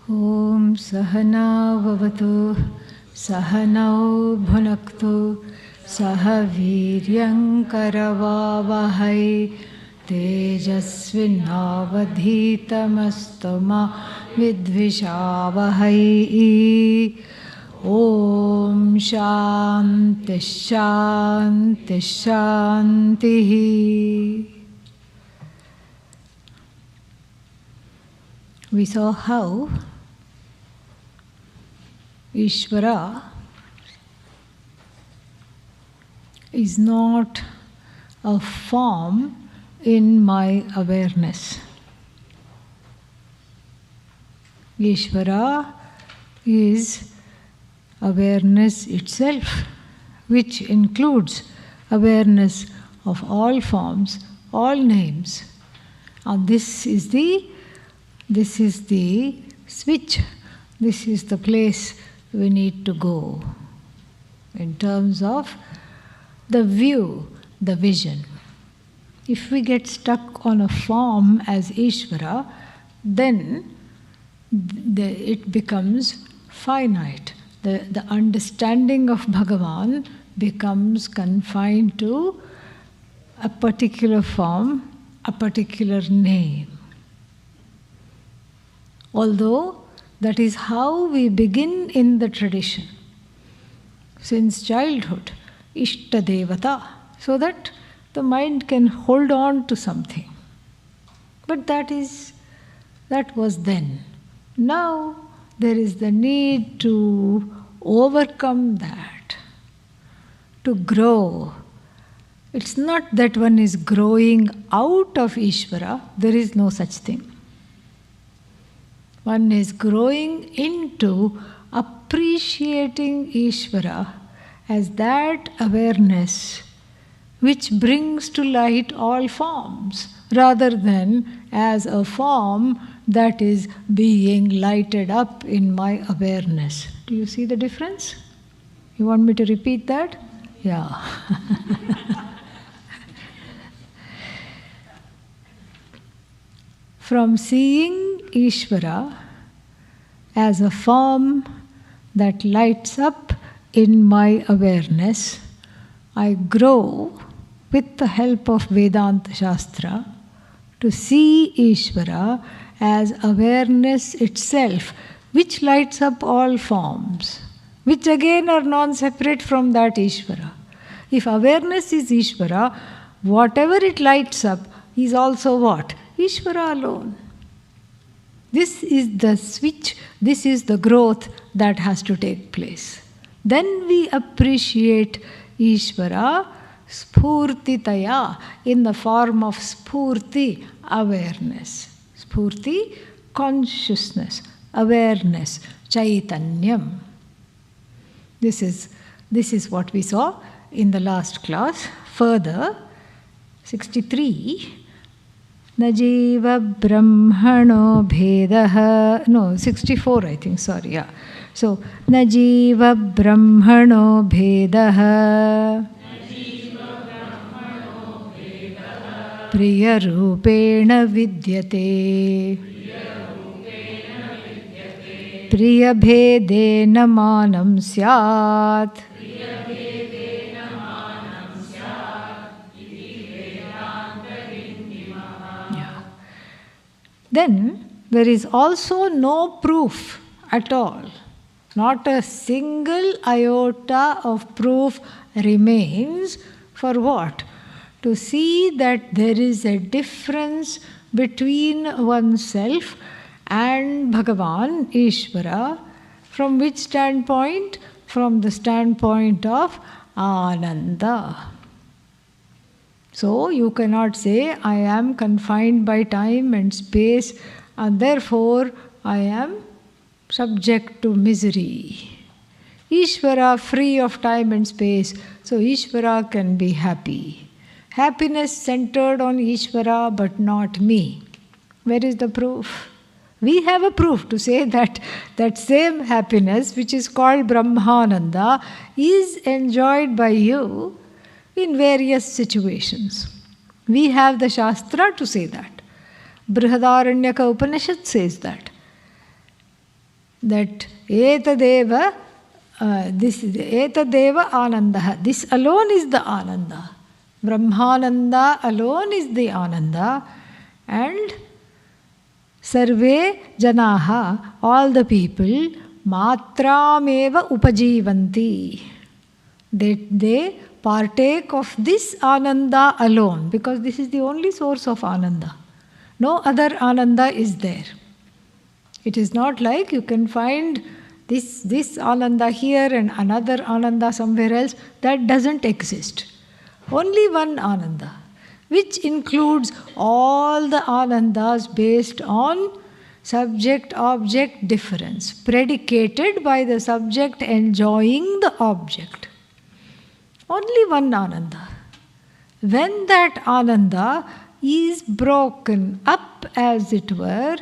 Om Sahana Vavatu Sahanau Bhunaktu Sahaviryam Karavavahai Tejasvinavadhitamastama Vidvishavahai. Om Shanti Shanti Shanti. We saw how Ishvara is not a form in my awareness. Ishvara is awareness itself, which includes awareness of all forms, all names. And this is the switch. This is the place we need to go in terms of the view, the vision. If we get stuck on a form as Ishvara, then it becomes finite. The understanding of Bhagavan becomes confined to a particular form, a particular name. Although that is how we begin in the tradition. Since childhood, Ishta Devata, so that the mind can hold on to something. But that was then. Now there is the need to overcome that, to grow. It's not that one is growing out of Ishvara, there is no such thing. One is growing into appreciating Ishvara as that awareness which brings to light all forms, rather than as a form that is being lighted up in my awareness. Do you see the difference? You want me to repeat that? Yeah. From seeing Ishvara as a form that lights up in my awareness, I grow with the help of Vedanta Shastra to see Ishvara as awareness itself, which lights up all forms, which again are non-separate from that Ishvara. If awareness is Ishvara, whatever it lights up is also what? Ishvara alone. This is the switch, this is the growth that has to take place. Then we appreciate Ishvara Spurtitaya in the form of Spurti, awareness. Spurti, consciousness, awareness, Chaitanyam. This is what we saw in the last class. Further, 63. Najiva Brahmano Bhedaha. No, 64 I think, sorry, yeah. So, Najiva Brahmano Bhedaha Priya Rupena Vidyate Priya Bhedena Manam Syat. Then there is also no proof at all. Not a single iota of proof remains for what? To see that there is a difference between oneself and Bhagavan, Ishvara. From which standpoint? From the standpoint of Ananda. So you cannot say, I am confined by time and space and therefore I am subject to misery. Ishvara free of time and space, so Ishvara can be happy. Happiness centered on Ishvara but not me. Where is the proof? We have a proof to say that that same happiness, which is called Brahmananda, is enjoyed by you in various situations. We have the Shastra to say that. Brihadaranyaka Upanishad says that. that etadeva, this is etadeva ananda. This alone is the ananda. Brahmananda alone is the ananda, and sarve janaha, all the people, matrameva upajivanti. They partake of this ananda alone, because this is the only source of ananda. No other ananda is there. It is not like you can find this ananda here and another ananda somewhere else. That doesn't exist. Only one ananda, which includes all the anandas based on subject-object difference, predicated by the subject enjoying the object. Only one ananda. When that ananda is broken up, as it were,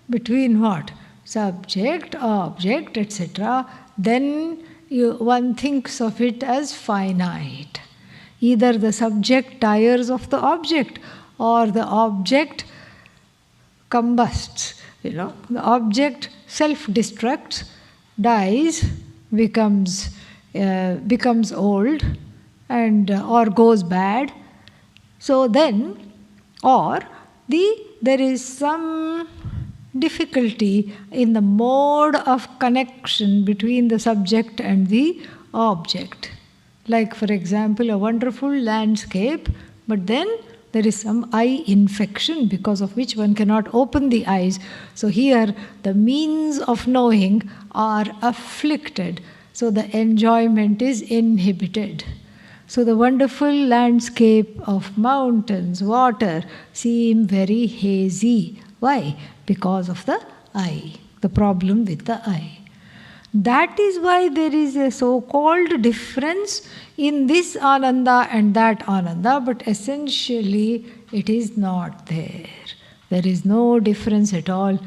between what? Subject, object, etc., then one thinks of it as finite. Either the subject tires of the object, or the object combusts. The object self-destructs, dies, becomes old, and or goes bad. So then, or there is some difficulty in the mode of connection between the subject and the object. Like, for example, a wonderful landscape, but then there is some eye infection because of which one cannot open the eyes. So here the means of knowing are afflicted. So the enjoyment is inhibited. So the wonderful landscape of mountains, water, seem very hazy. Why? Because of the eye, the problem with the eye. That is why there is a so-called difference in this ananda and that ananda, but essentially it is not there. There is no difference at all.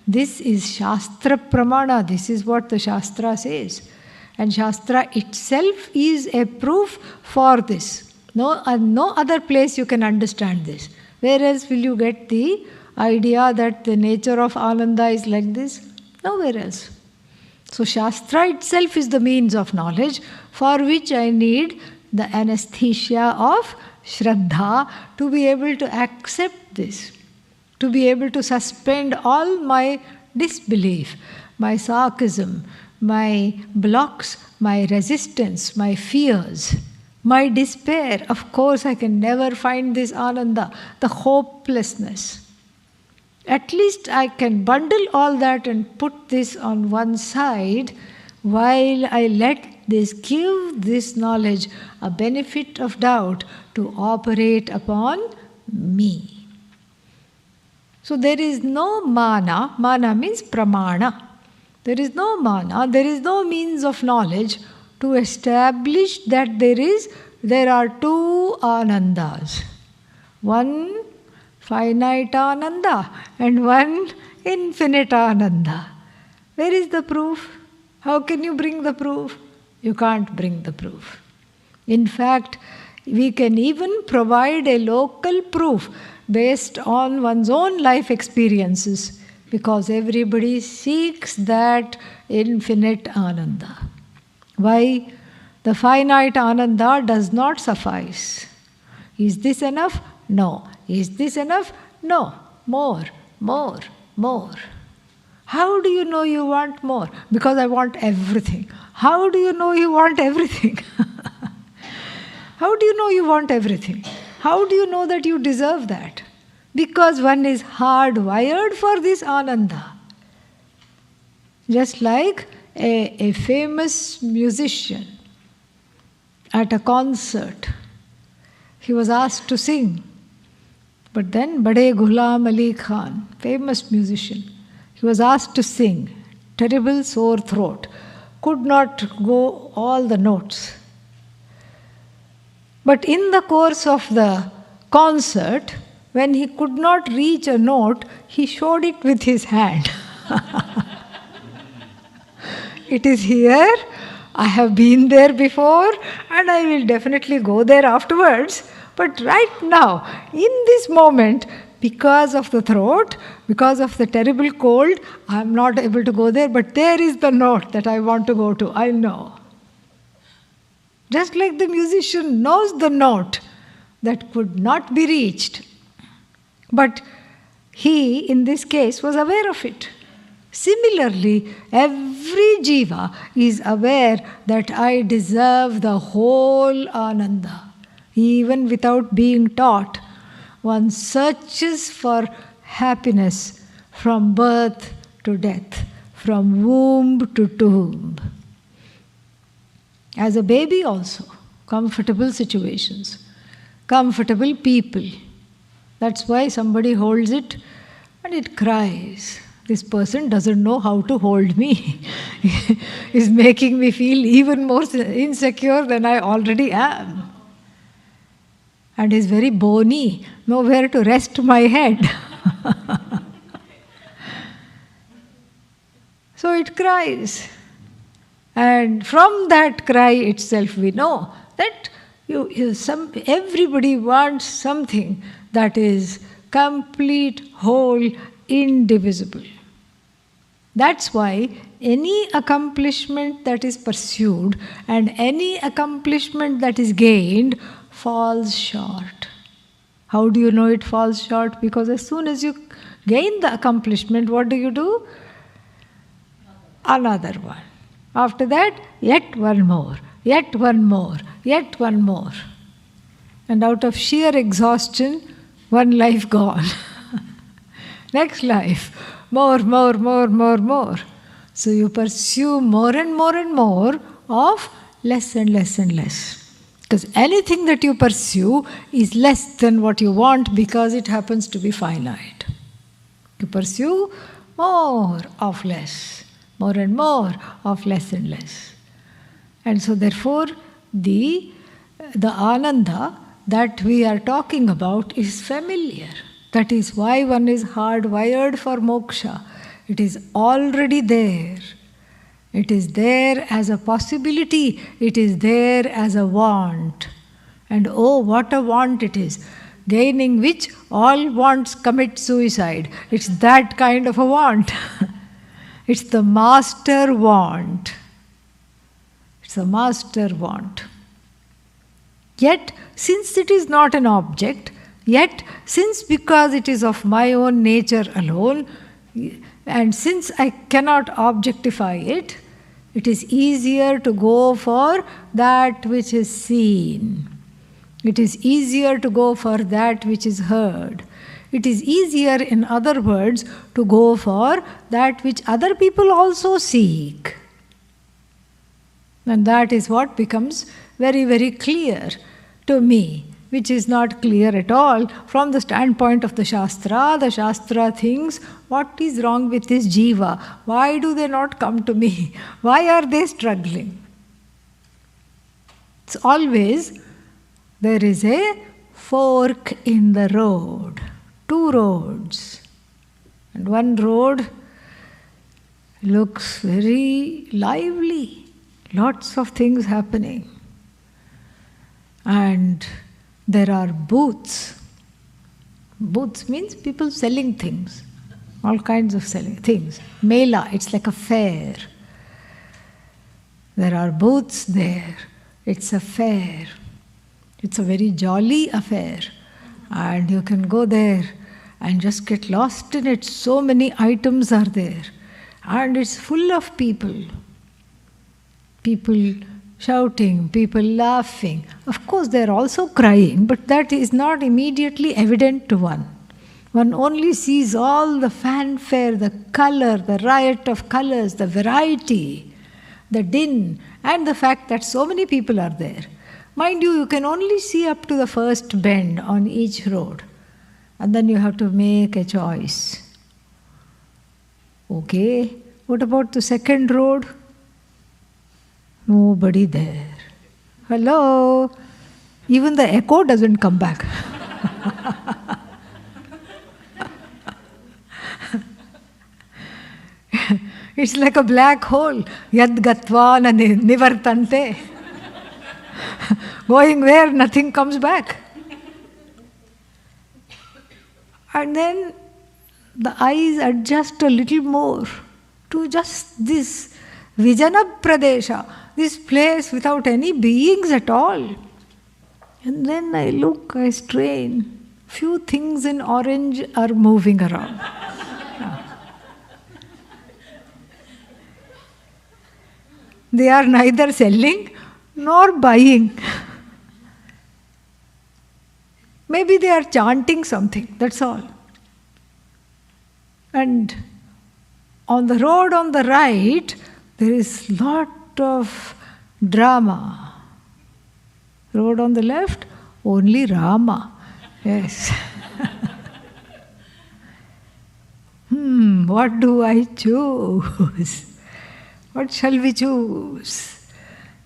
This is Shastra Pramana. This is what the Shastra says. And Shastra itself is a proof for this. No other place you can understand this. Where else will you get the idea that the nature of Ananda is like this? Nowhere else. So Shastra itself is the means of knowledge, for which I need the anesthesia of Shraddha to be able to accept this, to be able to suspend all my disbelief, my sarcasm, my blocks, my resistance, my fears, my despair. Of course, I can never find this Ananda, the hopelessness. At least I can bundle all that and put this on one side while I give this knowledge a benefit of doubt to operate upon me. So there is no mana. Mana means pramana. There is no mana, there is no means of knowledge to establish that there are two anandas. One finite ananda and one infinite ananda. Where is the proof? How can you bring the proof? You can't bring the proof. In fact, we can even provide a local proof based on one's own life experiences, because everybody seeks that infinite ananda. Why? The finite ananda does not suffice. Is this enough? No. Is this enough? No. More, more, more. How do you know you want more? Because I want everything. How do you know you want everything? How do you know you want everything? How do you know that you deserve that? Because one is hardwired for this ananda. Just like a famous musician at a concert, he was asked to sing. But then Bade Ghulam Ali Khan, famous musician, he was asked to sing. Terrible sore throat. Could not go all the notes. But in the course of the concert, when he could not reach a note, he showed it with his hand. It is here, I have been there before, and I will definitely go there afterwards. But right now, in this moment, because of the throat, because of the terrible cold, I'm not able to go there, but there is the note that I want to go to. I know. Just like the musician knows the note that could not be reached. But he, in this case, was aware of it. Similarly, every jiva is aware that I deserve the whole Ananda. Even without being taught, one searches for happiness from birth to death, from womb to tomb. As a baby also, comfortable situations, comfortable people. That's why somebody holds it and it cries. This person doesn't know how to hold me. Is making me feel even more insecure than I already am. And is very bony, nowhere to rest my head. So it cries. And from that cry itself we know that everybody wants something that is complete, whole, indivisible. That's why any accomplishment that is pursued and any accomplishment that is gained falls short. How do you know it falls short? Because as soon as you gain the accomplishment, what do? Another one. After that, yet one more, yet one more, yet one more. And out of sheer exhaustion, one life gone. Next life, more. So you pursue more and more and more of less and less and less. Because anything that you pursue is less than what you want because it happens to be finite. You pursue more of less, more and more of less and less. And so therefore, the Ananda that we are talking about is familiar. That is why one is hardwired for moksha. It is already there. It is there as a possibility. It is there as a want. And oh, what a want it is. Gaining which all wants commit suicide. It's that kind of a want. It's the master want. It's a master want. Yet, since it is not an object, yet, since because it is of my own nature alone, and since I cannot objectify it, it is easier to go for that which is seen. It is easier to go for that which is heard. It is easier, in other words, to go for that which other people also seek. And that is what becomes very, very clear to me, which is not clear at all from the standpoint of the Shastra. The Shastra thinks, what is wrong with this jiva? Why do they not come to me? Why are they struggling? It's always, there is a fork in the road. Two roads. And one road looks very lively. Lots of things happening. And there are booths. Booths means people selling things. All kinds of selling things. Mela, it's like a fair. There are booths there. It's a fair. It's a very jolly affair. And you can go there and just get lost in it. So many items are there. And it's full of people. People shouting, people laughing. Of course, they're also crying, but that is not immediately evident to one. One only sees all the fanfare, the color, the riot of colors, the variety, the din, and the fact that so many people are there. Mind you, you can only see up to the first bend on each road. And then you have to make a choice. Okay, what about the second road? Nobody there. Hello? Even the echo doesn't come back. It's like a black hole. Yad gatva na nivartante. Going where nothing comes back. And then the eyes adjust a little more to just this Vijana Pradesha, this place without any beings at all. And then I look, I strain. Few things in orange are moving around. They are neither selling nor buying. Maybe they are chanting something, that's all. And on the road on the right, there is lot of drama. Road on the left, only Rama. Yes. What do I choose? What shall we choose?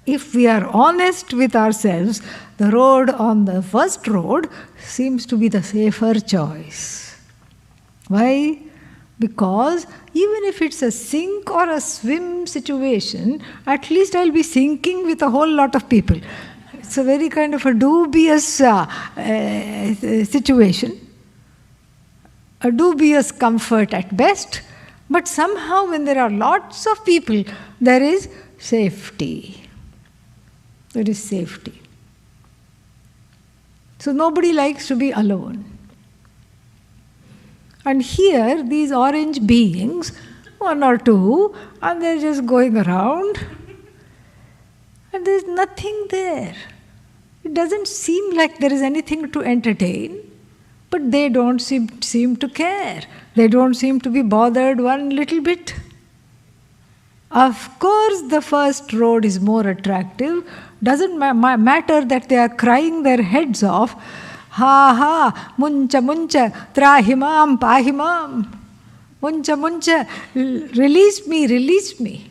If we are honest with ourselves, the road on the first road seems to be the safer choice. Why? Because even if it's a sink or a swim situation, at least I'll be sinking with a whole lot of people. It's a very kind of a dubious situation, a dubious comfort at best, but somehow when there are lots of people, there is safety. There is safety. So nobody likes to be alone. And here, these orange beings, one or two, and they're just going around, and there's nothing there. It doesn't seem like there is anything to entertain, but they don't seem to care. They don't seem to be bothered one little bit. Of course, the first road is more attractive. Doesn't matter that they are crying their heads off. Ha ha, muncha muncha, trahimam, pahimam. Muncha muncha, release me,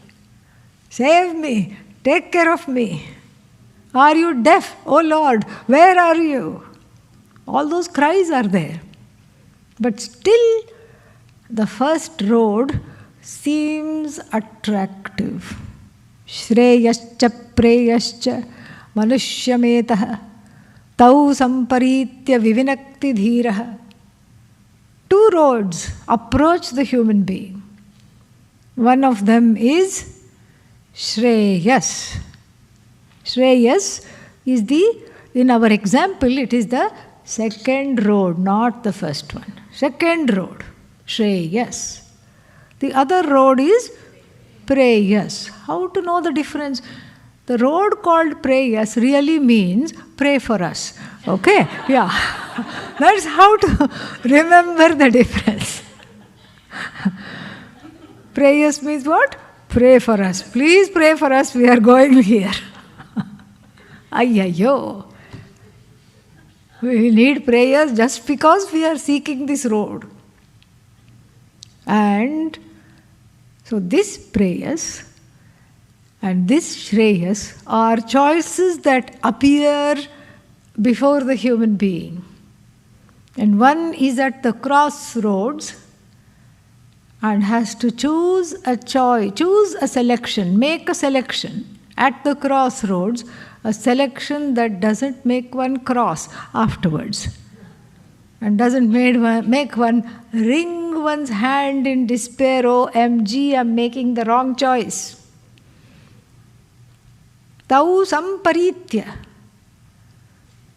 save me, take care of me. Are you deaf? Oh Lord, where are you? All those cries are there. But still, the first road seems attractive. Shreyascha preyascha manushyametaha tau samparitya vivinakti dhiraha. Two roads approach the human being. One of them is Shreyas. Shreyas is in our example, it is the second road, not the first one. Second road, Shreyas. The other road is Preyas. How to know the difference? The road called Preyas really means pray for us. Okay? Yeah. That's how to remember the difference. Preyas means what? Pray for us. Please pray for us. We are going here. Ayyayo. We need prayers just because we are seeking this road. And so this prayers and this Shreyas are choices that appear before the human being. And one is at the crossroads and has to choose a choice, choose a selection, make a selection at the crossroads, a selection that doesn't make one cross afterwards and doesn't make one wring one's hand in despair, oh MG, I'm making the wrong choice. Tau samparitya,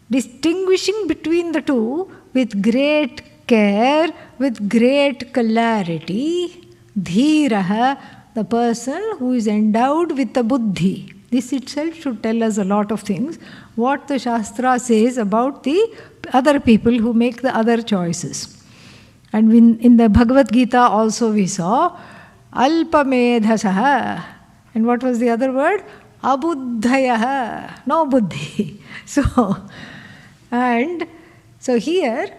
distinguishing between the two with great care, with great clarity, dhiraha, the person who is endowed with the buddhi. This itself should tell us a lot of things. What the Shastra says about the other people who make the other choices. And in the Bhagavad Gita also we saw alpamedhasaha. And what was the other word? Abuddhayaha. No buddhi. So here,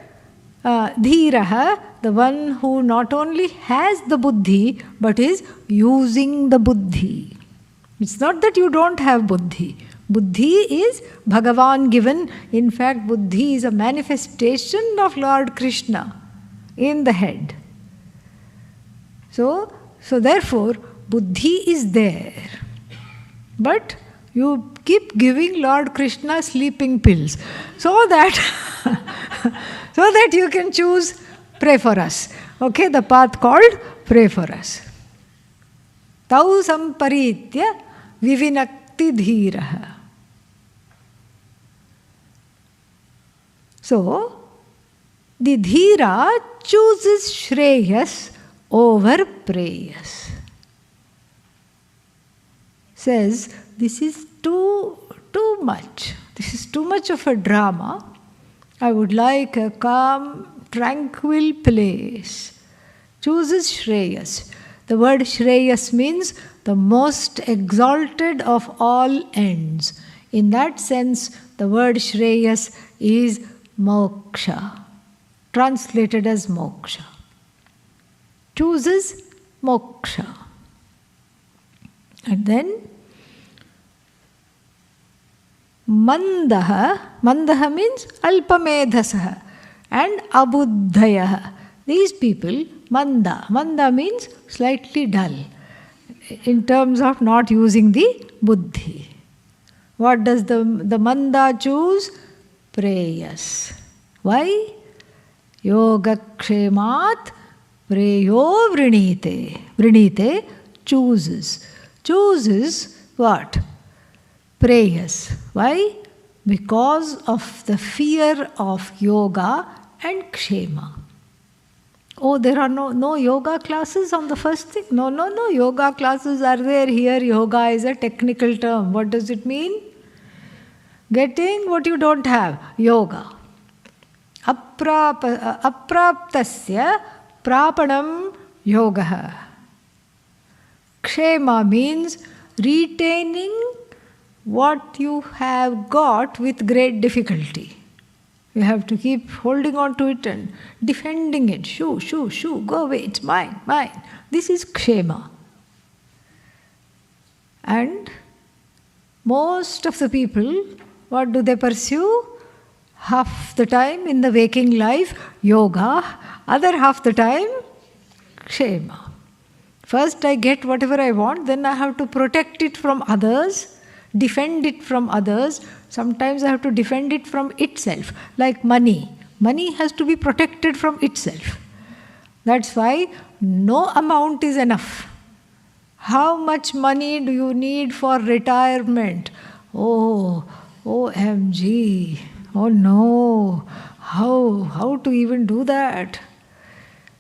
dhiraha, the one who not only has the buddhi, but is using the buddhi. It's not that you don't have buddhi. Buddhi is Bhagavan given. In fact, buddhi is a manifestation of Lord Krishna in the head. So therefore, buddhi is there. But you keep giving Lord Krishna sleeping pills so that you can choose Pray for us. Okay, the path called pray for us. Tau samparitya vivinakti dhiraha. So, the dhira chooses shreyas over preyas. Says, this is too much. This is too much of a drama. I would like a calm, tranquil place. Chooses shreyas. The word shreyas means the most exalted of all ends. In that sense, the word shreyas is moksha, translated as moksha. Chooses moksha. And then mandaha means alpamedhasaha and abuddhayaha. These people, manda means slightly dull in terms of not using the buddhi. What does the manda choose? Preyas. Why? Yoga kshemat preyo vrinite. Vrinite chooses. Chooses what? Preyas. Why? Because of the fear of yoga and kshema. Oh, there are no yoga classes on the first thing? No. Yoga classes are there. Here, yoga is a technical term. What does it mean? Getting what you don't have. Yoga. Apraptasya prapanam yogaha. Kshema means retaining what you have got with great difficulty. You have to keep holding on to it and defending it. Shoo, go away, it's mine. This is kshema. And most of the people, what do they pursue? Half the time in the waking life, yoga. Other half the time, kshema. First I get whatever I want, then I have to protect it from others, defend it from others. Sometimes I have to defend it from itself, like money. Money has to be protected from itself. That's why no amount is enough. How much money do you need for retirement? Oh, OMG. Oh no. How to even do that?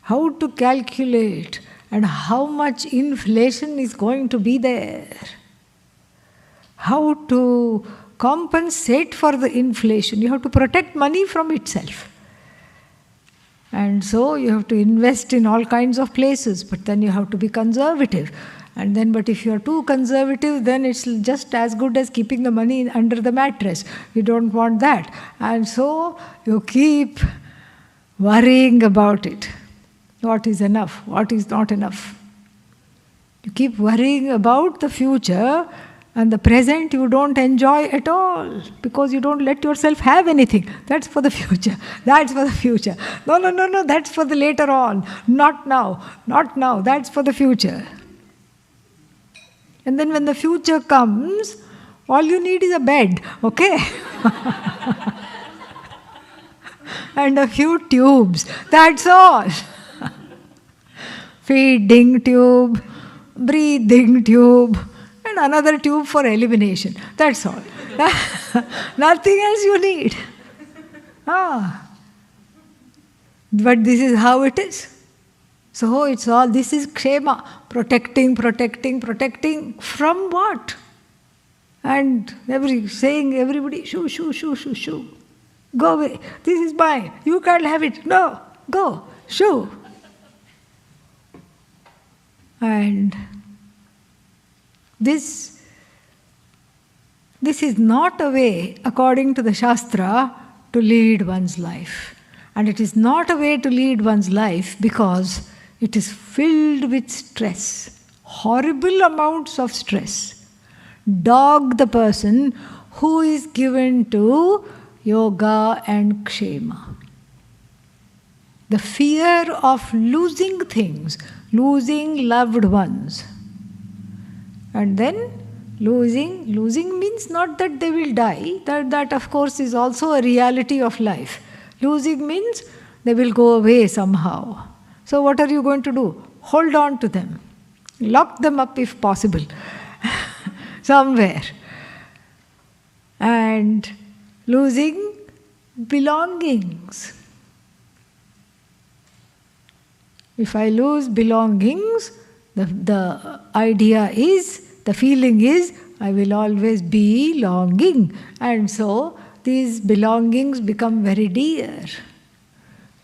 How to calculate? And how much inflation is going to be there? How to compensate for the inflation? You have to protect money from itself. And so you have to invest in all kinds of places, but then you have to be conservative. And then, but if you are too conservative, then it's just as good as keeping the money under the mattress. You don't want that. And so you keep worrying about it. What is enough? What is not enough? You keep worrying about the future, and the present you don't enjoy at all because you don't let yourself have anything. That's for the future. That's for the future. No, that's for the later on. Not now. That's for the future. And then when the future comes, all you need is a bed, okay? And a few tubes. That's all. Feeding tube, breathing tube, and another tube for elimination. That's all. Nothing else you need. But this is how it is. So it's all, this is kshema. Protecting from what? And everybody, shoo. Go away. This is mine. You can't have it. No. Go. Shoo. And this is not a way, according to the Shastra, to lead one's life. And it is not a way to lead one's life because it is filled with stress, horrible amounts of stress. Dog the person who is given to yoga and kshema. The fear of losing things, losing loved ones. And then losing means not that they will die. That of course is also a reality of life. Losing means they will go away somehow. So what are you going to do? Hold on to them. Lock them up if possible, somewhere. And losing belongings. If I lose belongings, the idea is, the feeling is, I will always be longing. And so these belongings become very dear.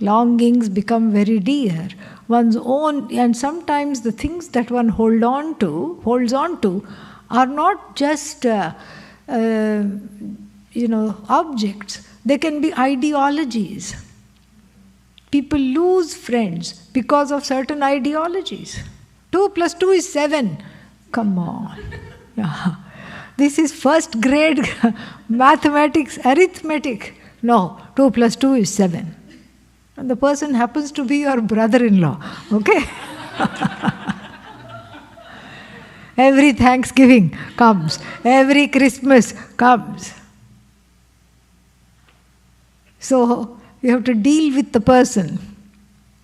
Longings become very dear. One's own, and sometimes the things that one holds on to, are not just objects. They can be ideologies. People lose friends because of certain ideologies. 2 plus 2 is 7. Come on. Yeah. This is first grade mathematics, arithmetic. No, 2 plus 2 is 7. And the person happens to be your brother-in-law. Okay? Every Thanksgiving comes. Every Christmas comes. So you have to deal with the person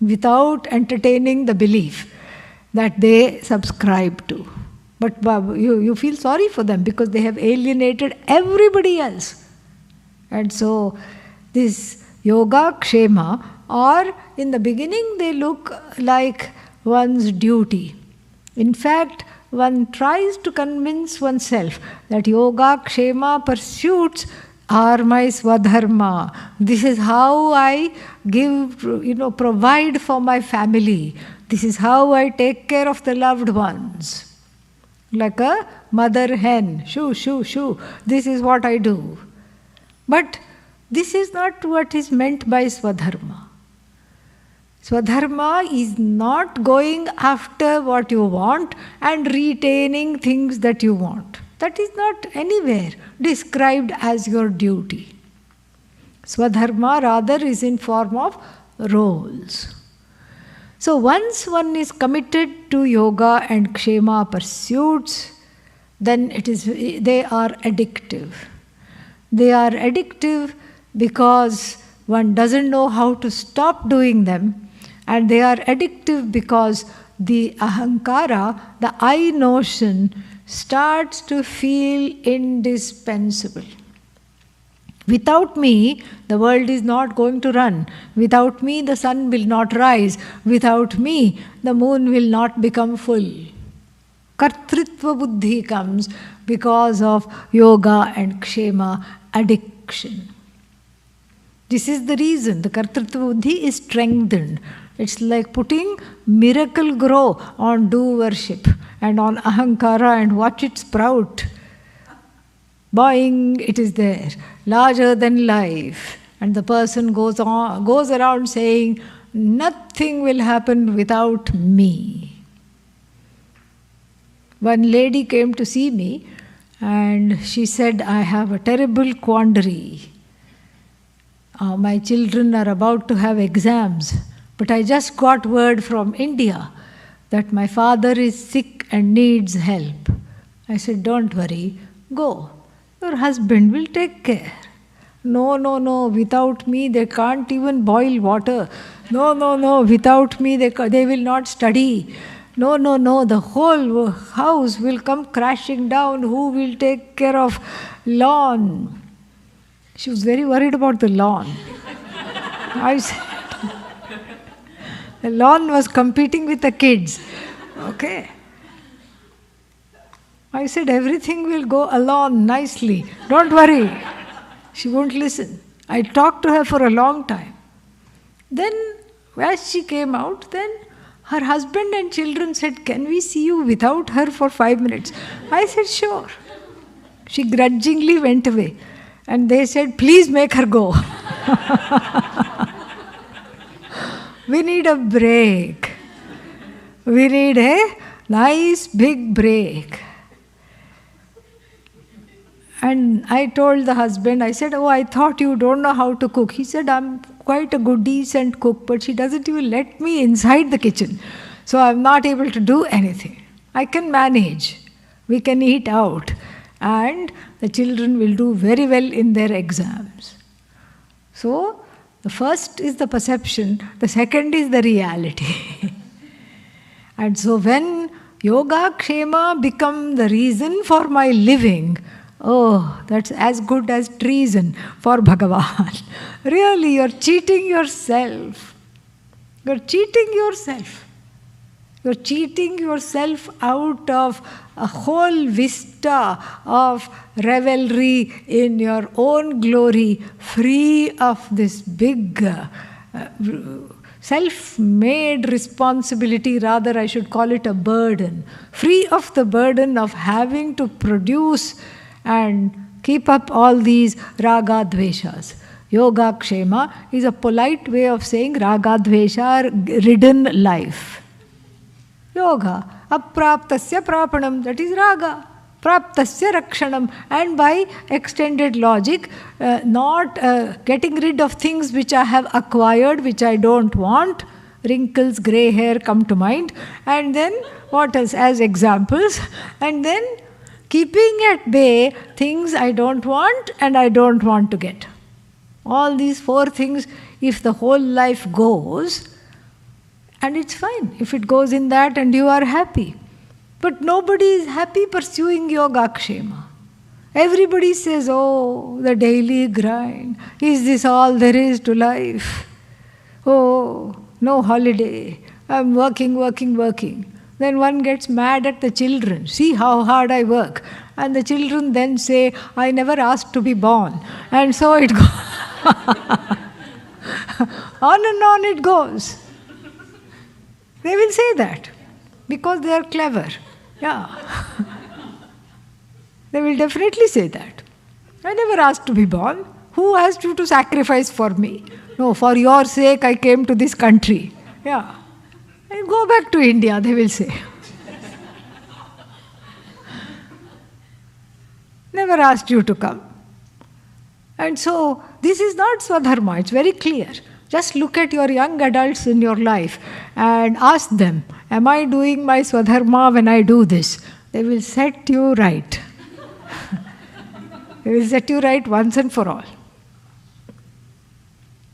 without entertaining the belief that they subscribe to. But you feel sorry for them because they have alienated everybody else. And so this yoga kshema, or in the beginning they look like one's duty. In fact, one tries to convince oneself that yoga kshema pursuits are my swadharma. This is how I give, provide for my family. This is how I take care of the loved ones. Like a mother hen, shoo, shoo, shoo. This is what I do. But this is not what is meant by swadharma. Swadharma is not going after what you want and retaining things that you want. That is not anywhere described as your duty. Swadharma rather is in form of roles. So once one is committed to yoga and kshema pursuits, then they are addictive. They are addictive because one doesn't know how to stop doing them, and they are addictive because the ahankara, the I notion, starts to feel indispensable. Without me, the world is not going to run. Without me, the sun will not rise. Without me, the moon will not become full. Kartritva buddhi comes because of yoga and kshema addiction. This is the reason the kartritva buddhi is strengthened. It's like putting miracle grow on do worship and on ahankara and watch it sprout. Boing, it is there, larger than life. And the person goes around saying, nothing will happen without me. One lady came to see me and she said, I have a terrible quandary. My children are about to have exams, but I just got word from India that my father is sick and needs help. I said, don't worry, go. Your husband will take care. No, without me they can't even boil water. No, without me they will not study. No, the whole house will come crashing down. Who will take care of lawn? She was very worried about the lawn. I said, the lawn was competing with the kids. Okay. I said, everything will go along nicely. Don't worry. She won't listen. I talked to her for a long time. Then, as she came out, then her husband and children said, can we see you without her for 5 minutes? I said, sure. She grudgingly went away. And they said, please make her go. We need a break. We need a nice big break. And I told the husband, I said, oh, I thought you don't know how to cook. He said, I'm quite a good, decent cook, but she doesn't even let me inside the kitchen. So I'm not able to do anything. I can manage. We can eat out. And the children will do very well in their exams. So The first is the perception, the second is the reality. And so when yoga kshema become the reason for my living, oh, that's as good as treason for Bhagavan. Really, you're cheating yourself. You're cheating yourself. You're cheating yourself out of a whole vista of revelry in your own glory, free of this big self-made responsibility, rather I should call it a burden, free of the burden of having to produce and keep up all these raga dveshas. Yoga kshema is a polite way of saying raga dvesha ridden life. Yoga, apraptasya prapanam, that is raga. Praptasya rakshanam. And by extended logic, not getting rid of things which I have acquired, which I don't want. Wrinkles, grey hair come to mind. And then, what else as examples? And then, keeping at bay things I don't want and I don't want to get. All these four things, if the whole life goes, and it's fine if it goes in that and you are happy. But nobody is happy pursuing yoga kshema. Everybody says, oh, the daily grind. Is this all there is to life? Oh, no holiday. I'm working, working, working. Then one gets mad at the children. See how hard I work. And the children then say, I never asked to be born. And so it goes. On and on it goes. They will say that because they are clever. Yeah. They will definitely say that. I never asked to be born. Who asked you to sacrifice for me? No, for your sake I came to this country. Yeah. And go back to India, they will say. Never asked you to come. And so, this is not Swadharma, it's very clear. Just look at your young adults in your life and ask them, am I doing my Swadharma when I do this? They will set you right. They will set you right once and for all.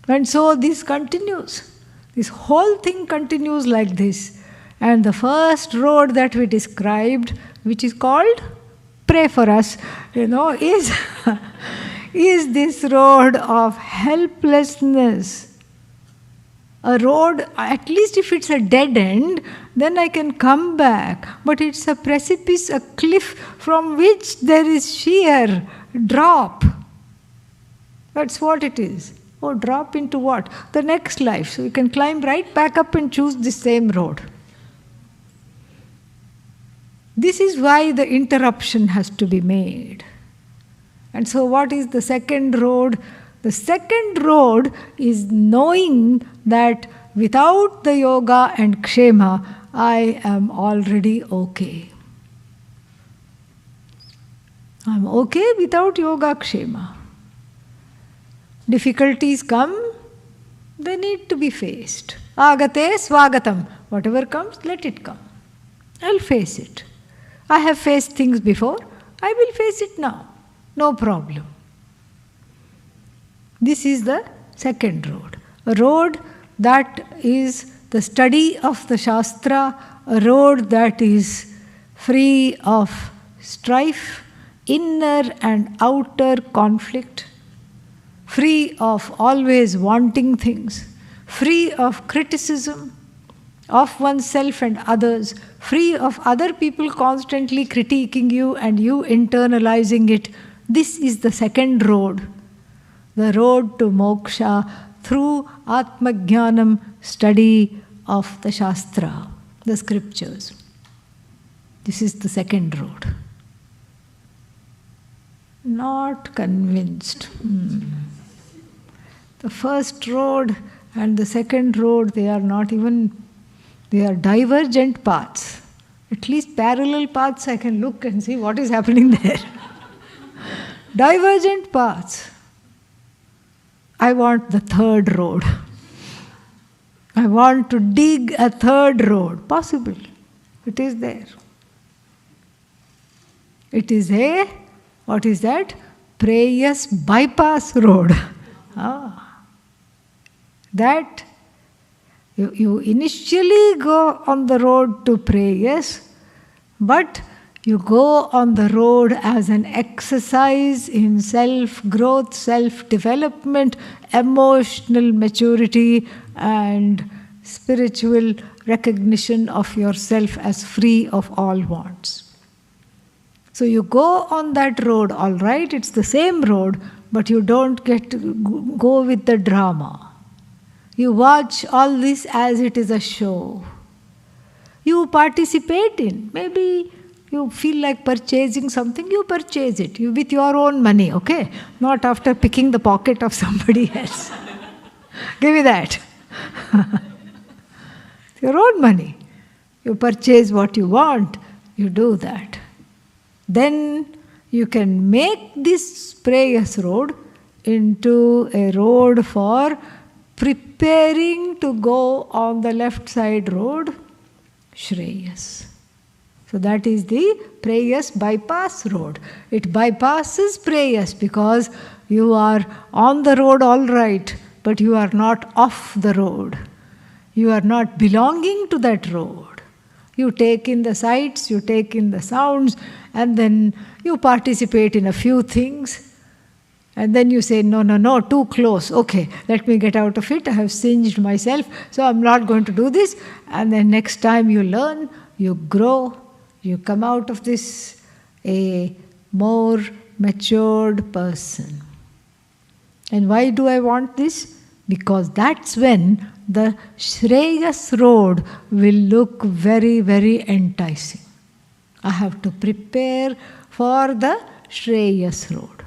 And so this continues. This whole thing continues like this. And the first road that we described, which is called pray for us, is, is this road of helplessness. A road, at least if it's a dead end, then I can come back. But it's a precipice, a cliff from which there is sheer drop. That's what it is. Oh, drop into what? The next life. So you can climb right back up and choose the same road. This is why the interruption has to be made. And so what is the second road? The second road is knowing that without the yoga and kshema, I am already okay. I'm okay without yoga kshema. Difficulties come, they need to be faced. Agate swagatam. Whatever comes, let it come. I'll face it. I have faced things before, I will face it now. No problem. This is the second road. A road that is the study of the Shastra, a road that is free of strife, inner and outer conflict, free of always wanting things, free of criticism of oneself and others, free of other people constantly critiquing you and you internalizing it. This is the second road. The road to moksha through Atmajnanam, study of the Shastra, the scriptures. This is the second road. Not convinced. The first road and the second road, they are not even, they are divergent paths. At least parallel paths, I can look and see what is happening there. Divergent paths. I want the third road. I want to dig a third road. Possible. It is there. It is a, what is that? Preyas bypass road. that you initially go on the road to preyas, but you go on the road as an exercise in self-growth, self-development, emotional maturity, and spiritual recognition of yourself as free of all wants. So you go on that road, all right, it's the same road, but you don't get to go with the drama. You watch all this as it is a show. You participate in. Maybe you feel like purchasing something, you purchase it. You with your own money, okay? Not after picking the pocket of somebody else. Give me that. Your own money. You purchase what you want, you do that. Then you can make this preyas road into a road for preparing to go on the left side road, Shreyas. So that is the preyas bypass road. It bypasses preyas because you are on the road all right, but you are not off the road. You are not belonging to that road. You take in the sights, you take in the sounds, and then you participate in a few things. And then you say, no, too close. Okay, let me get out of it. I have singed myself, so I'm not going to do this. And then next time you learn, you grow, you come out of this a more matured person. And why do I want this? Because that's when the Shreyas road will look very, very enticing. I have to prepare for the Shreyas road.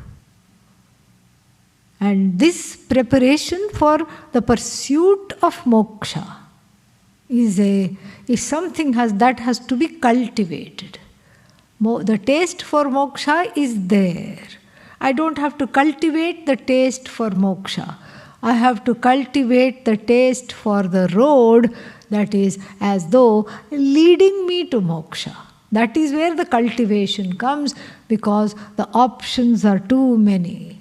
And this preparation for the pursuit of moksha is something that has to be cultivated. The taste for moksha is there. I don't have to cultivate the taste for moksha. I have to cultivate the taste for the road that is as though leading me to moksha. That is where the cultivation comes, because the options are too many.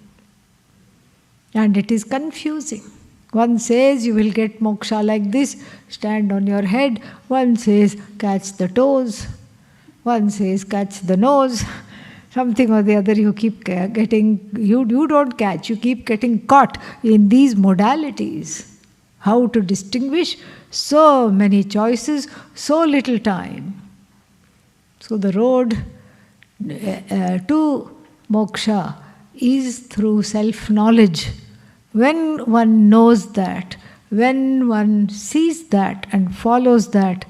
And it is confusing. One says you will get moksha like this, stand on your head. One says catch the toes. One says catch the nose. Something or the other you keep getting, you don't catch, you keep getting caught in these modalities. How to distinguish? So many choices, so little time. So the road to moksha is through self-knowledge. When one knows that, when one sees that and follows that,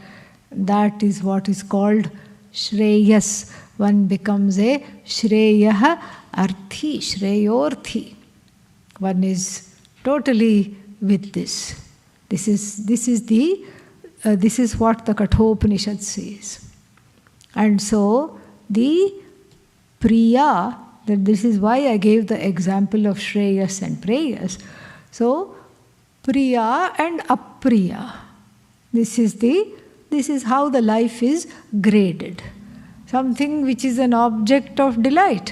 that is what is called Shreyas. One becomes a Shreyah Arthi, Shreyorthi. One is totally with this. This is what the Kathopanishad says. And so the Priya, this is why I gave the example of Shreyas and Preyas. So Priya and Apriya. This is how the life is graded. Something which is an object of delight,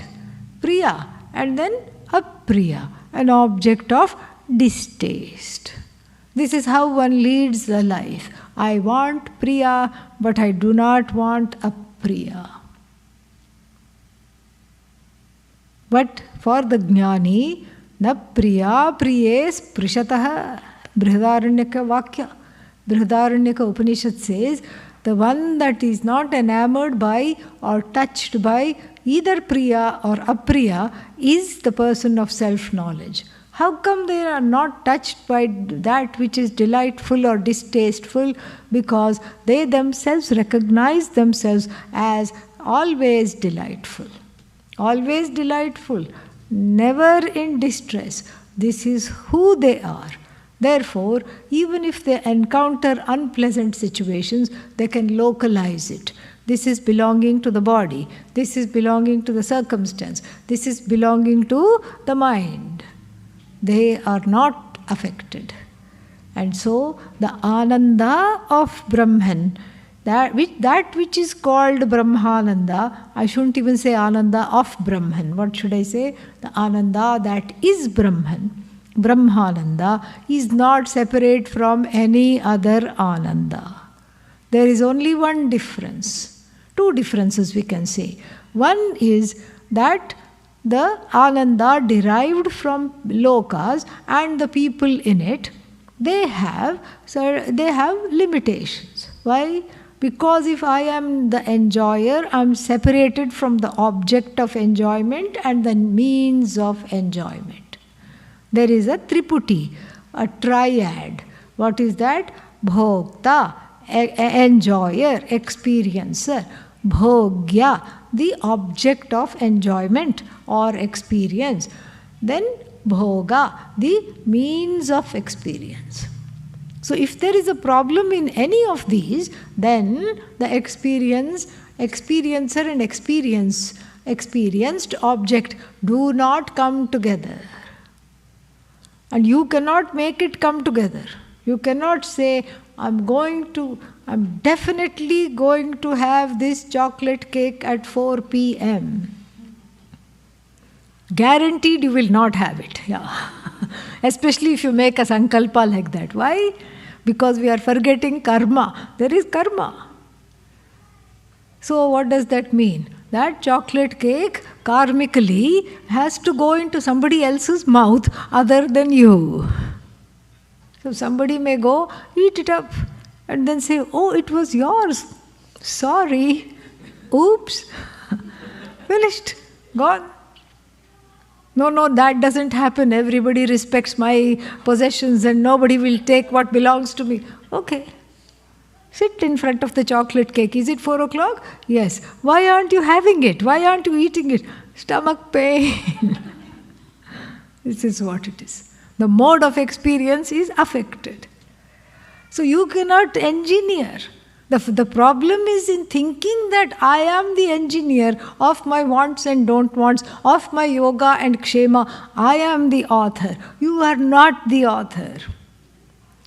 Priya, and then Apriya, an object of distaste. This is how one leads the life. I want Priya, but I do not want Apriya. But for the Jnani, na Priya Priyes Prishatah. Brihadaranyaka Vakya. Brihadaranyaka Upanishad says, the one that is not enamored by or touched by either Priya or Apriya is the person of self-knowledge. How come they are not touched by that which is delightful or distasteful? Because they themselves recognize themselves as always delightful. Always delightful, never in distress. This is who they are. Therefore, even if they encounter unpleasant situations, they can localize it. This is belonging to the body. This is belonging to the circumstance. This is belonging to the mind. They are not affected. And so, the Ananda of Brahman, that which is called Brahmananda, I shouldn't even say Ananda of Brahman. What should I say? The Ananda that is Brahman. Brahmananda is not separate from any other Ananda. There is only one difference. Two differences we can say. One is that the Ananda derived from lokas and the people in it, they have limitations. Why? Because if I am the enjoyer, I am separated from the object of enjoyment and the means of enjoyment. There is a triputi, a triad. What is that? Bhokta, enjoyer, experiencer. Bhogya, the object of enjoyment or experience. Then bhoga, the means of experience. So if there is a problem in any of these, then the experiencer and experienced object do not come together. And you cannot make it come together. You cannot say, I'm definitely going to have this chocolate cake at 4 p.m. Guaranteed you will not have it. Yeah. Especially if you make a sankalpa like that. Why? Because we are forgetting karma. There is karma. So what does that mean? That chocolate cake karmically has to go into somebody else's mouth other than you. So somebody may go, eat it up, and then say, oh, it was yours. Sorry. Oops. Finished. Gone. No, that doesn't happen. Everybody respects my possessions and nobody will take what belongs to me. Okay. Sit in front of the chocolate cake. Is it 4 o'clock? Yes. Why aren't you having it? Why aren't you eating it? Stomach pain. This is what it is. The mode of experience is affected. So you cannot engineer. The problem is in thinking that I am the engineer of my wants and don't wants, of my yoga and kshema. I am the author. You are not the author.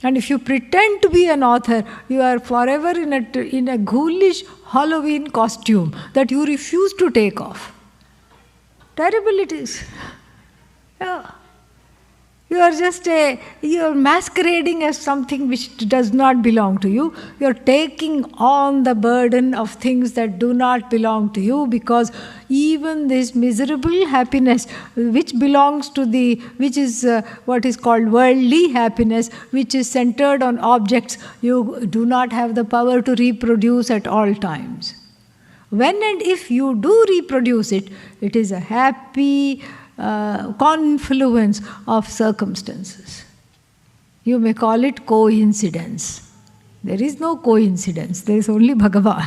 And if you pretend to be an author, you are forever in a ghoulish Halloween costume that you refuse to take off. Terrible it is. Yeah. You are masquerading as something which does not belong to you. You are taking on the burden of things that do not belong to you, because even this miserable happiness which is what is called worldly happiness, which is centered on objects, you do not have the power to reproduce at all times. When and if you do reproduce it, it is a happy confluence of circumstances. You may call it coincidence. There is no coincidence. There is only Bhagavan.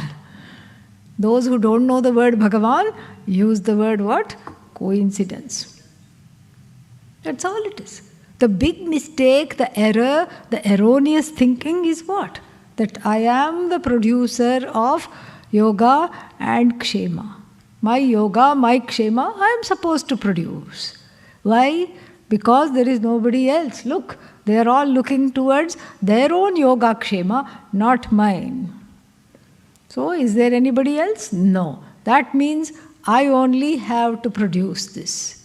Those who don't know the word Bhagavan use the word what? Coincidence. That's all it is. The big mistake, the error, the erroneous thinking is what? That I am the producer of yoga and kshema. My yoga, my kshema, I am supposed to produce. Why? Because there is nobody else. Look, they are all looking towards their own yoga kshema, not mine. So, is there anybody else? No. That means I only have to produce this.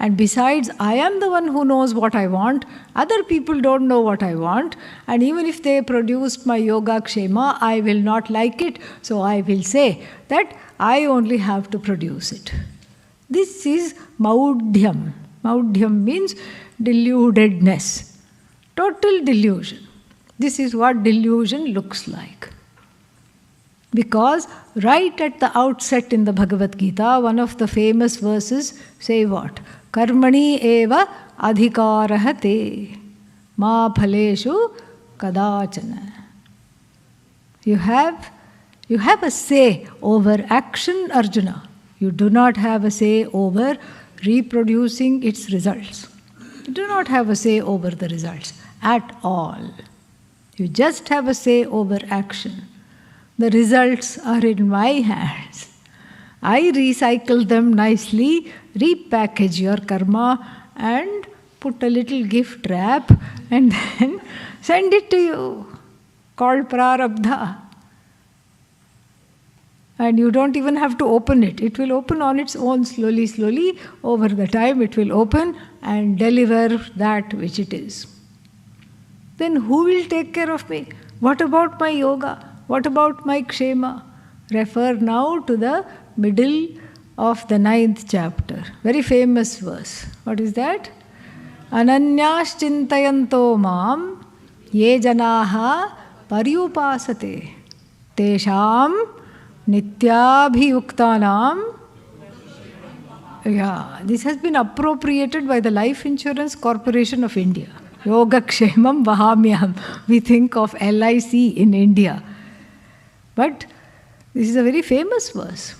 And besides, I am the one who knows what I want. Other people don't know what I want. And even if they produced my yoga kshema, I will not like it. So I will say that I only have to produce it. This is maudhyam. Maudhyam means deludedness. Total delusion. This is what delusion looks like. Because right at the outset in the Bhagavad Gita, one of the famous verses say what? Karmani eva adhikaraha te ma phaleshu kadachana. You have a say over action, Arjuna. You do not have a say over reproducing its results. You do not have a say over the results at all. You just have a say over action. The results are in my hands. I recycle them nicely, repackage your karma and put a little gift wrap and then send it to you, called prarabdha. And you don't even have to open it. It will open on its own slowly, slowly. Over the time it will open and deliver that which it is. Then who will take care of me? What about my yoga? What about my kshema? Refer now to the middle of the 9th chapter. Very famous verse. What is that? Ananyas chintayanto mam ye janaha paryupasate tesham nityabhiyuktanam. Yeah, this has been appropriated by the Life Insurance Corporation of India. Yoga Kshemam Vahamyam. We think of LIC in India. But this is a very famous verse.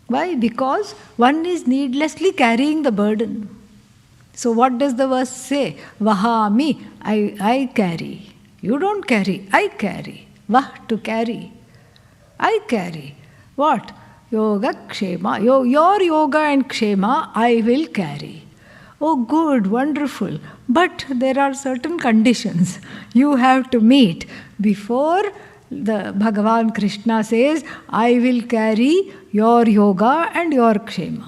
Why? Because one is needlessly carrying the burden. So what does the verse say? Vahami, I carry. You don't carry, I carry. Vah, to carry. I carry. What? Yoga Kshema. Your yoga and Kshema I will carry. Oh, good, wonderful. But there are certain conditions you have to meet before the Bhagavan Krishna says, I will carry your yoga and your Kshema.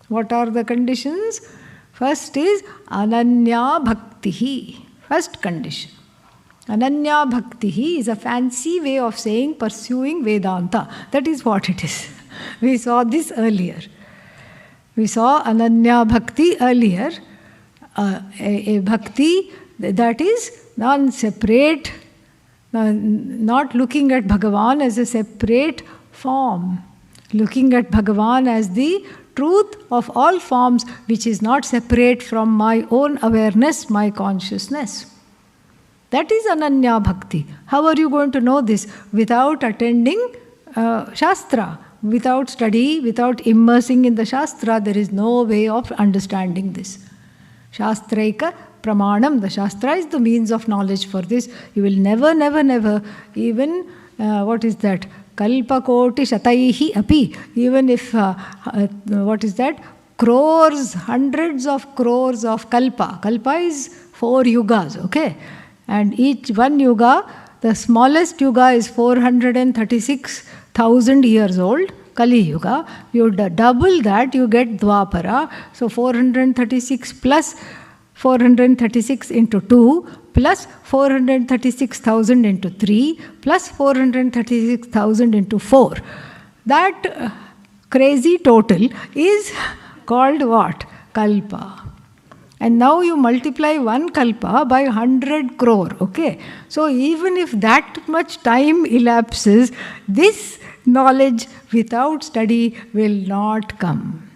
What are the conditions? First is Ananya Bhaktihi. First condition. Ananya Bhaktihi is a fancy way of saying pursuing Vedanta. That is what it is. We saw this earlier. We saw Ananya Bhakti earlier. A bhakti that is non-separate, not looking at Bhagavan as a separate form. Looking at Bhagavan as the truth of all forms, which is not separate from my own awareness, my consciousness. That is Ananya Bhakti. How are you going to know this? Without attending Shastra, without study, without immersing in the Shastra, there is no way of understanding this. Shastraika Pramanam, the Shastra is the means of knowledge for this. You will never, never, never, even, what is that? Kalpa koti shataihi api. Even if, what is that? Crores, hundreds of crores of kalpa. Kalpa is 4 yugas, okay? And each one yuga, the smallest yuga is 436,000 years old, Kali Yuga. You double that, you get Dwapara. So 436 plus 436 into 2 plus 436,000 into 3 plus 436,000 into 4. That crazy total is called what? Kalpa. And now you multiply one kalpa by 100 crore, okay? So even if that much time elapses, this knowledge without study will not come.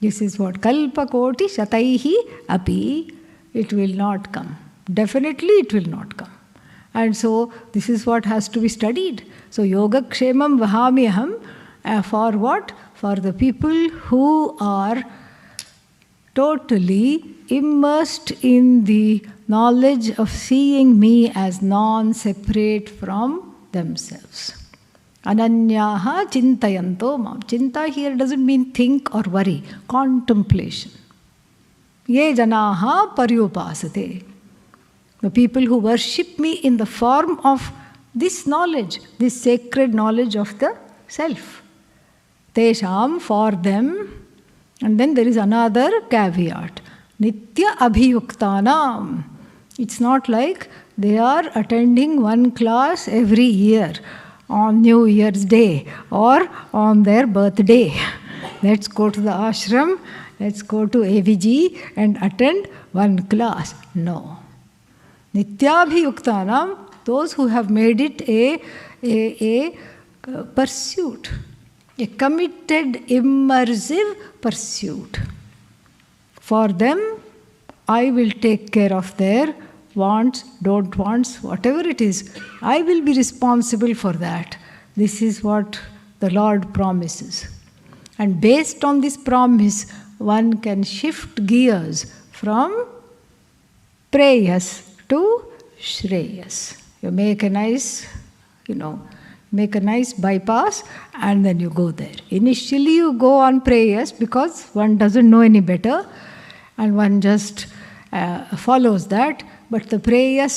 This is what kalpa koti shataihi api, it will not come. Definitely it will not come. And so this is what has to be studied. So yoga kshemam vahamyaham, for what? For the people who are totally immersed in the knowledge of seeing me as non-separate from themselves. Ananyaha chintayanto mam. Chinta here doesn't mean think or worry. Contemplation. Ye janaha paryupasate. The people who worship me in the form of this knowledge, this sacred knowledge of the self. Tesham, for them. And then there is another caveat. Nitya abhiyuktanam. It's not like they are attending one class every year on New Year's Day or on their birthday. Let's go to the ashram, let's go to AVG and attend one class. No. Nityabhiyuktanam, those who have made it a pursuit. A committed, immersive pursuit. For them, I will take care of their wants, don't wants, whatever it is. I will be responsible for that. This is what the Lord promises. And based on this promise, one can shift gears from preyas to shreyas. You make a nice, bypass and then you go there. Initially you go on prayers because one doesn't know any better and one just follows that. But the preyo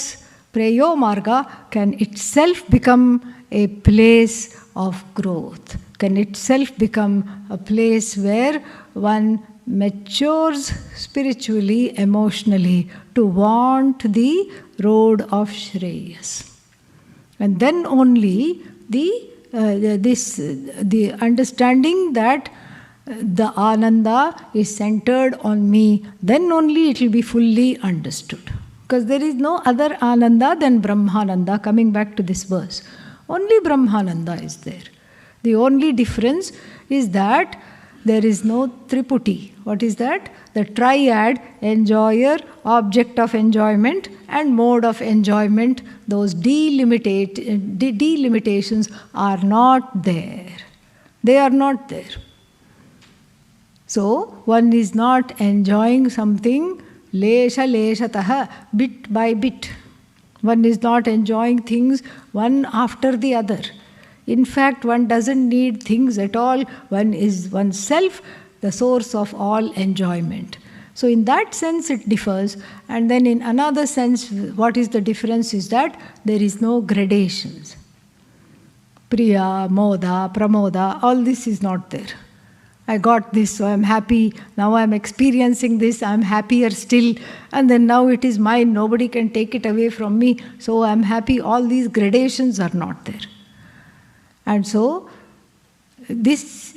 marga can itself become a place of growth, can itself become a place where one matures spiritually, emotionally, to want the road of Shreyas. And then only the understanding that the Ananda is centered on me, then only it will be fully understood. Because there is no other Ananda than Brahmananda, coming back to this verse. Only Brahmananda is there. The only difference is that there is no Triputi. What is that? The triad, enjoyer, object of enjoyment, and mode of enjoyment. Those delimitations are not there. They are not there. So, one is not enjoying something lesha leshataha, bit by bit. One is not enjoying things one after the other. In fact, one doesn't need things at all. One is oneself the source of all enjoyment. So in that sense it differs. And then in another sense, what is the difference is that there is no gradations. Priya, Moda, Pramoda, all this is not there. I got this, so I'm happy. Now I'm experiencing this, I'm happier still. And then now it is mine, nobody can take it away from me. So I'm happy. All these gradations are not there. And so, those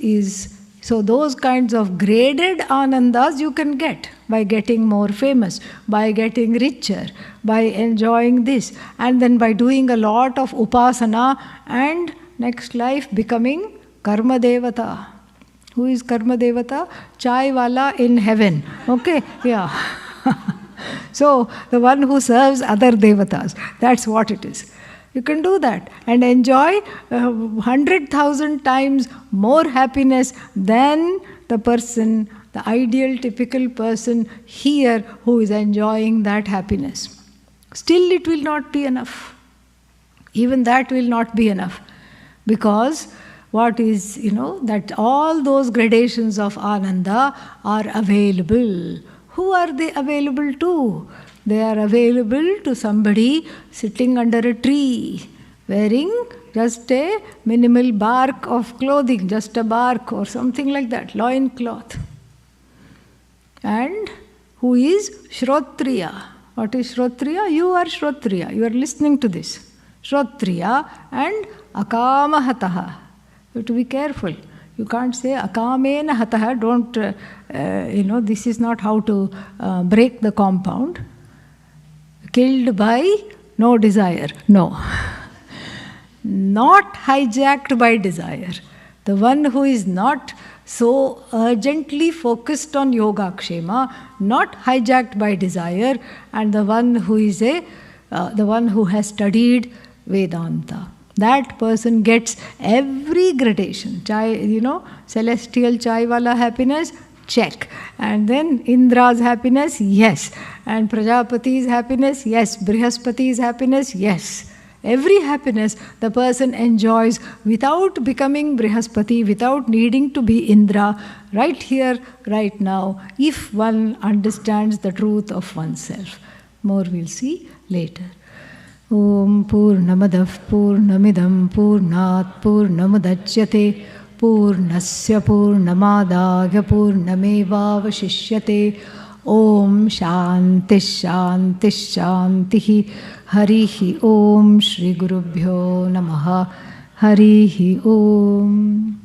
kinds of graded anandas you can get by getting more famous, by getting richer, by enjoying this, and then by doing a lot of upasana and next life becoming karma devata. Who is karma devata? Chai wala in heaven. Okay? Yeah. So, the one who serves other devatas. That's what it is. You can do that and enjoy 100,000 times more happiness than the person, the ideal, typical person here who is enjoying that happiness. Still, it will not be enough. Even that will not be enough. Because what is, that all those gradations of Ananda are available. Who are they available to? They are available to somebody sitting under a tree, wearing just a minimal bark of clothing, just a bark or something like that, loin cloth. And who is Shrotriya. What is Shrotriya? You are Shrotriya. You are listening to this. Shrotriya and Akamahataha. You have to be careful. You can't say Akamena hataha. Don't, this is not how to break the compound. Killed by no desire. No. Not hijacked by desire. The one who is not so urgently focused on Yogakshema, not hijacked by desire, and the one who is the one who has studied Vedanta. That person gets every gradation. Chai, celestial chai wala happiness, check. And then Indra's happiness, yes. And Prajapati's happiness, yes. Brihaspati's happiness, yes. Every happiness the person enjoys without becoming Brihaspati, without needing to be Indra, right here, right now, if one understands the truth of oneself. More we'll see later. Om Purnamadav Purnamidam Purnat Purnamudachyate Purnasya Purnamadagya Purnamevavashishyate Om Shanti Shanti Shanti Harihi Om Shri Gurubhyo Namaha Harihi Om.